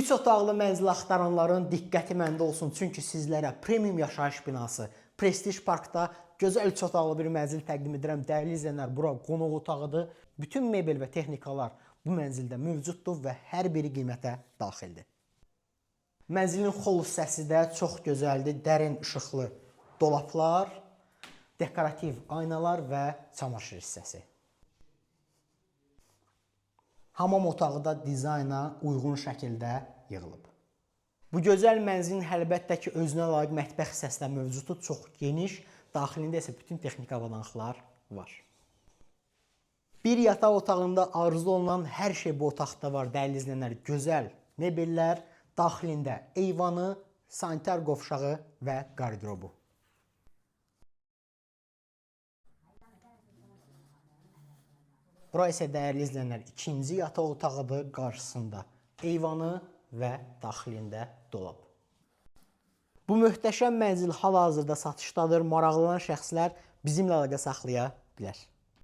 3 otaqlı mənzil axtaranların diqqəti məndə olsun. Çünki sizlərə premium yaşayış binası, Prestij Parkda gözəl 3 otaqlı bir mənzil təqdim edirəm. Dəyərli izləyənlər, bura qonaq otağıdır. Bütün mebel və texnikalar bu mənzildə mövcuddur və hər biri qiymətə daxildir. Mənzilin xol hissəsi də çox gözəldir. Dərin işıqlı dolaplar, dekorativ aynalar və çamaşır hissəsi. Hamam otağı da dizayna uyğun şəkildə yığılıb. Bu gözəl mənzilin əlbəttə ki, özünə layiq mətbəx hissəsi də mövcuddur. Çox geniş, daxilində isə bütün texnika avadanlıqlar var. Bir yataq otağında arzu olunan hər şey bu otaqda var. Dəyərli izləyənlər, gözəl mebellər, daxilində eyvanı, sanitar qovşağı və qardırobu. Bura isə dəyərli izləyənlər, ikinci yataq otağıdır, qarşısında eyvanı və daxilində dolab. Bu möhtəşəm mənzil hal-hazırda satışdadır. Maraqlanan şəxslər bizimlə əlaqə saxlaya bilər.